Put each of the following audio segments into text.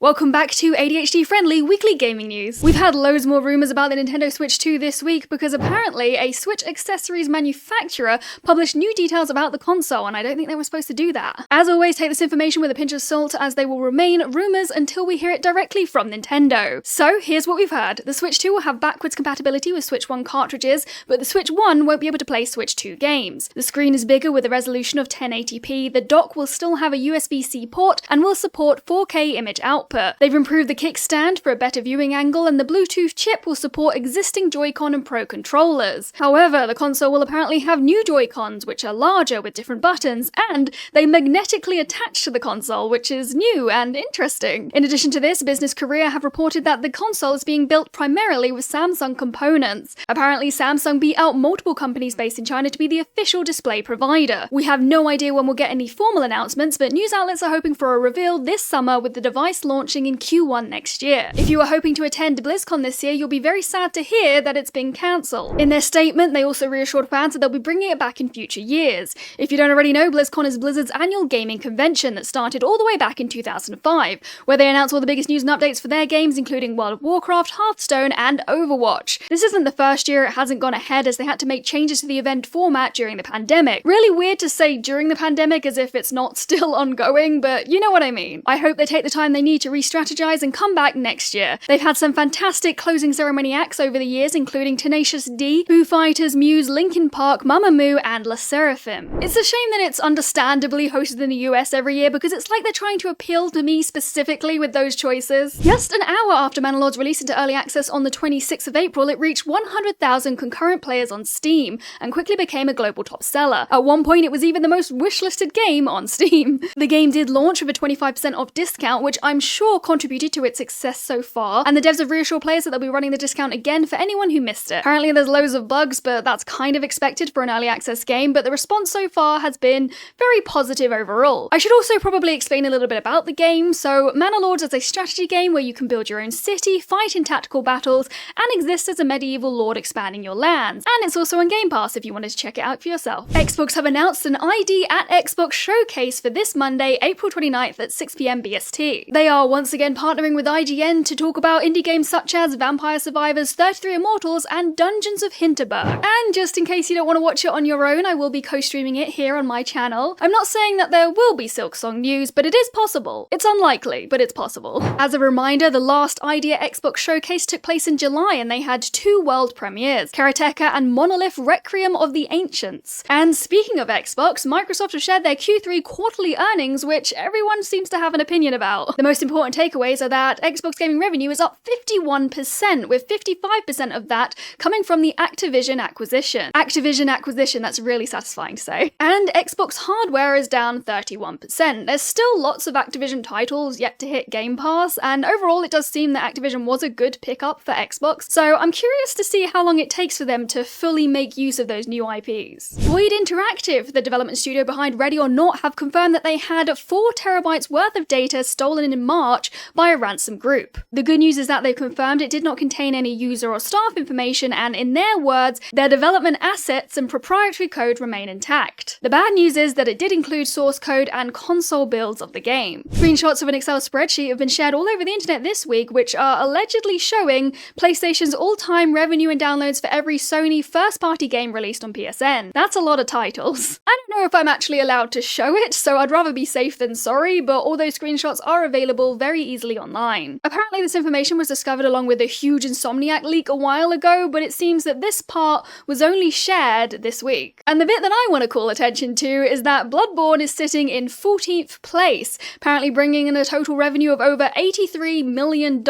Welcome back to ADHD-Friendly Weekly Gaming News. We've had loads more rumours about the Nintendo Switch 2 this week because apparently a Switch accessories manufacturer published new details about the console, and I don't think they were supposed to do that. As always, take this information with a pinch of salt as they will remain rumours until we hear it directly from Nintendo. So here's what we've heard. The Switch 2 will have backwards compatibility with Switch 1 cartridges, but the Switch 1 won't be able to play Switch 2 games. The screen is bigger with a resolution of 1080p, the dock will still have a USB-C port, and will support 4K image output. They've improved the kickstand for a better viewing angle, and the Bluetooth chip will support existing Joy-Con and Pro controllers. However, the console will apparently have new Joy-Cons, which are larger with different buttons, and they magnetically attach to the console, which is new and interesting. In addition to this, Business Korea have reported that the console is being built primarily with Samsung components. Apparently, Samsung beat out multiple companies based in China to be the official display provider. We have no idea when we'll get any formal announcements, but news outlets are hoping for a reveal this summer with the device launching in Q1 next year. If you are hoping to attend Blizzcon this year, you'll be very sad to hear that it's been cancelled. In their statement, they also reassured fans that they'll be bringing it back in future years. If you don't already know, Blizzcon is Blizzard's annual gaming convention that started all the way back in 2005, where they announce all the biggest news and updates for their games, including World of Warcraft, Hearthstone, and Overwatch. This isn't the first year it hasn't gone ahead, as they had to make changes to the event format during the pandemic. Really weird to say during the pandemic as if it's not still ongoing, but you know what I mean. I hope they take the time they need to re-strategize and come back next year. They've had some fantastic closing ceremony acts over the years, including Tenacious D, Foo Fighters, Muse, Linkin Park, Mamamoo, and LE SSERAFIM. It's a shame that it's understandably hosted in the US every year because it's like they're trying to appeal to me specifically with those choices. Just an hour after Manor Lords released into early access on the 26th of April, it reached 100,000 concurrent players on Steam and quickly became a global top seller. At one point, it was even the most wishlisted game on Steam. The game did launch with a 25% off discount, which I'm sure contributed to its success so far, and the devs have reassured players that they'll be running the discount again for anyone who missed it. Apparently there's loads of bugs, but that's kind of expected for an early access game, but the response so far has been very positive overall. I should also probably explain a little bit about the game. So Manor Lords is a strategy game where you can build your own city, fight in tactical battles, and exist as a medieval lord expanding your lands. And it's also on Game Pass if you wanted to check it out for yourself. Xbox have announced an ID at Xbox showcase for this Monday, April 29th at 6 PM BST. They are once again partnering with IGN to talk about indie games such as Vampire Survivors, 33 Immortals, and Dungeons of Hinterberg. And just in case you don't want to watch it on your own, I will be co-streaming it here on my channel. I'm not saying that there will be Silksong news, but it is possible. It's unlikely, but it's possible. As a reminder, the last ID at Xbox showcase took place in July, and they had two world premieres, Karateka and Monolith Requiem of the Ancients. And speaking of Xbox, Microsoft have shared their Q3 quarterly earnings, which everyone seems to have an opinion about. The most important takeaways are that Xbox gaming revenue is up 51%, with 55% of that coming from the Activision acquisition. Activision acquisition, that's really satisfying to say. And Xbox hardware is down 31%. There's still lots of Activision titles yet to hit Game Pass, and overall it does seem that Activision was a good pickup for Xbox, so I'm curious to see how long it takes for them to fully make use of those new IPs. Void Interactive, the development studio behind Ready or Not, have confirmed that they had 4 terabytes worth of data stolen in March by a ransom group. The good news is that they've confirmed it did not contain any user or staff information, and in their words, their development assets and proprietary code remain intact. The bad news is that it did include source code and console builds of the game. Screenshots of an Excel spreadsheet have been shared all over the internet this week, which are allegedly showing PlayStation's all-time revenue and downloads for every Sony first-party game released on PSN. That's a lot of titles. I don't know if I'm actually allowed to show it, so I'd rather be safe than sorry, but all those screenshots are available very easily online. Apparently this information was discovered along with a huge Insomniac leak a while ago, but it seems that this part was only shared this week. And the bit that I want to call attention to is that Bloodborne is sitting in 14th place, apparently bringing in a total revenue of over $83 million.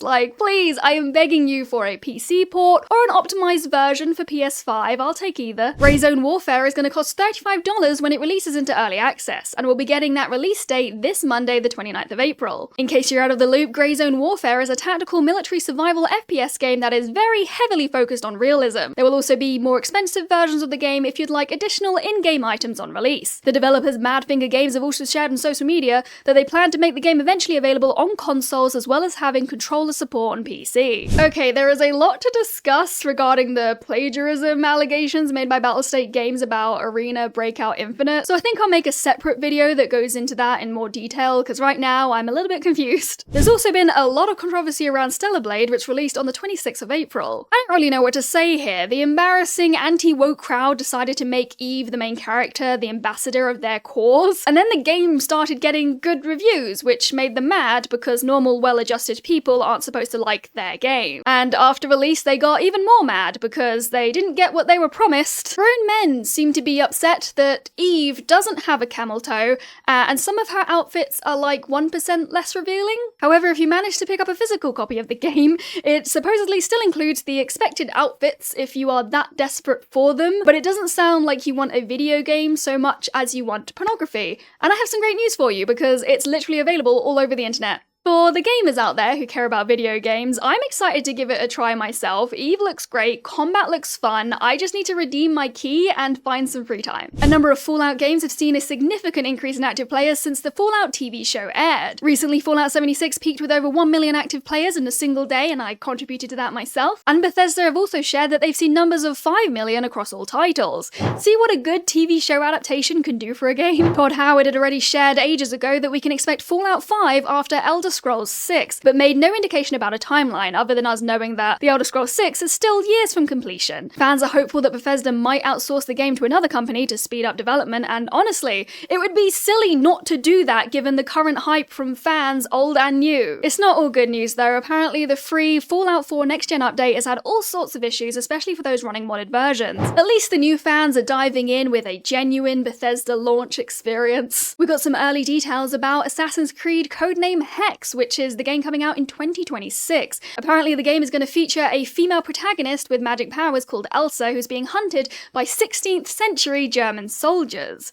Like, please, I am begging you for a PC port or an optimized version for PS5, I'll take either. Greyzone Warfare is going to cost $35 when it releases into early access, and we'll be getting that release date this Monday, the 29th of April. In case you're out of the loop, Greyzone Warfare is a tactical military survival FPS game that is very heavily focused on realism. There will also be more expensive versions of the game if you'd like additional in-game items on release. The developers Madfinger Games have also shared on social media that they plan to make the game eventually available on consoles as well as having controller support on PC. Okay, there is a lot to discuss regarding the plagiarism allegations made by Battlestate Games about Arena Breakout Infinite, so I think I'll make a separate video that goes into that in more detail, because right now I'm a little bit confused. There's also been a lot of controversy around Stellar Blade, which released on the 26th of April. I don't really know what to say here. The embarrassing anti-woke crowd decided to make Eve the main character, the ambassador of their cause, and then the game started getting good reviews, which made them mad because normal, well-adjusted people aren't supposed to like their game. And after release, they got even more mad because they didn't get what they were promised. Grown men seem to be upset that Eve doesn't have a camel toe, and some of her outfits are like 1% less revealing. However, if you manage to pick up a physical copy of the game, it supposedly still includes the expected outfits if you are that desperate for them, but it doesn't sound like you want a video game so much as you want pornography. And I have some great news for you because it's literally available all over the internet. For the gamers out there who care about video games, I'm excited to give it a try myself. Eve looks great, combat looks fun, I just need to redeem my key and find some free time. A number of Fallout games have seen a significant increase in active players since the Fallout TV show aired. Recently, Fallout 76 peaked with over 1 million active players in a single day, and I contributed to that myself. And Bethesda have also shared that they've seen numbers of 5 million across all titles. See what a good TV show adaptation can do for a game? Todd Howard had already shared ages ago that we can expect Fallout 5 after Elder Scrolls 6, but made no indication about a timeline other than us knowing that The Elder Scrolls 6 is still years from completion. Fans are hopeful that Bethesda might outsource the game to another company to speed up development, and honestly, it would be silly not to do that given the current hype from fans old and new. It's not all good news though. Apparently the free Fallout 4 Next Gen update has had all sorts of issues, especially for those running modded versions. At least the new fans are diving in with a genuine Bethesda launch experience. We got some early details about Assassin's Creed Codename Hexe, which is the game coming out in 2026. Apparently the game is going to feature a female protagonist with magic powers called Elsa, who's being hunted by 16th century German soldiers.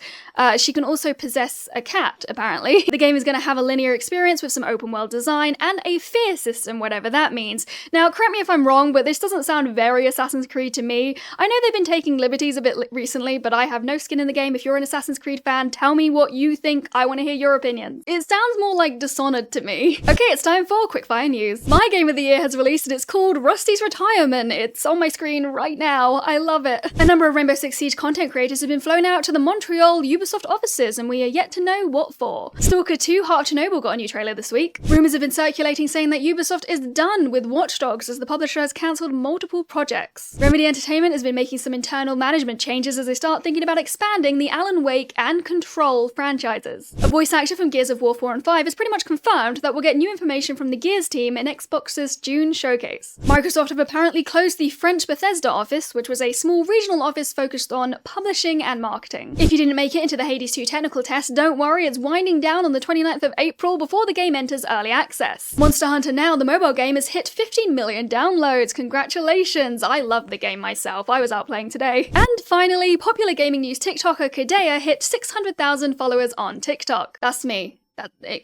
She can also possess a cat, apparently. The game is going to have a linear experience with some open world design and a fear system, whatever that means. Now, correct me if I'm wrong, but this doesn't sound very Assassin's Creed to me. I know they've been taking liberties a bit recently, but I have no skin in the game. If you're an Assassin's Creed fan, tell me what you think. I want to hear your opinion. It sounds more like Dishonored to me. Okay, it's time for Quickfire News. My game of the year has released and it's called Rusty's Retirement. It's on my screen right now. I love it. A number of Rainbow Six Siege content creators have been flown out to the Montreal Ubisoft offices and we are yet to know what for. Stalker 2 Heart of Chernobyl got a new trailer this week. Rumours have been circulating saying that Ubisoft is done with Watch Dogs as the publisher has cancelled multiple projects. Remedy Entertainment has been making some internal management changes as they start thinking about expanding the Alan Wake and Control franchises. A voice actor from Gears of War 4 and 5 has pretty much confirmed that we'll get new information from the Gears team in Xbox's June showcase. Microsoft have apparently closed the French Bethesda office, which was a small regional office focused on publishing and marketing. If you didn't make it into the Hades 2 technical test, don't worry, it's winding down on the 29th of April before the game enters early access. Monster Hunter Now, the mobile game, has hit 15 million downloads. Congratulations! I love the game myself. I was out playing today. And finally, popular gaming news TikToker Cadaea hit 600,000 followers on TikTok. That's me.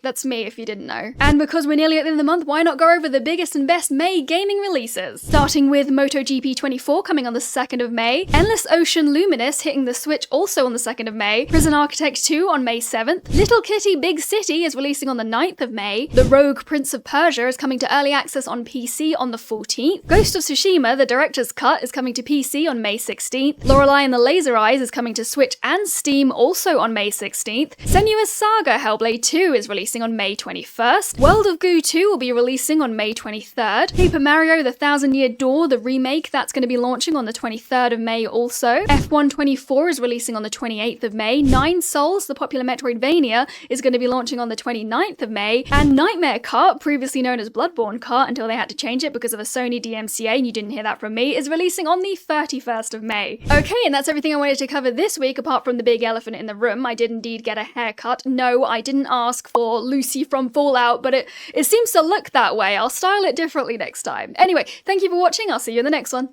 That's me if you didn't know. And because we're nearly at the end of the month, why not go over the biggest and best May gaming releases? Starting with MotoGP 24 coming on the 2nd of May, Endless Ocean Luminous hitting the Switch also on the 2nd of May, Prison Architect 2 on May 7th, Little Kitty Big City is releasing on the 9th of May, The Rogue Prince of Persia is coming to early access on PC on the 14th, Ghost of Tsushima, the director's cut, is coming to PC on May 16th, Lorelei and the Laser Eyes is coming to Switch and Steam also on May 16th, Senua's Saga Hellblade 2 is releasing on May 21st. World of Goo 2 will be releasing on May 23rd. Paper Mario The Thousand Year Door, the remake, that's going to be launching on the 23rd of May also. F1 24 is releasing on the 28th of May. Nine Souls, the popular Metroidvania, is going to be launching on the 29th of May. And Nightmare Kart, previously known as Bloodborne Kart until they had to change it because of a Sony DMCA, and you didn't hear that from me, is releasing on the 31st of May. Okay, and that's everything I wanted to cover this week apart from the big elephant in the room. I did indeed get a haircut. No, I didn't ask for Lucy from Fallout, but it seems to look that way. I'll style it differently next time. Anyway, thank you for watching. I'll see you in the next one.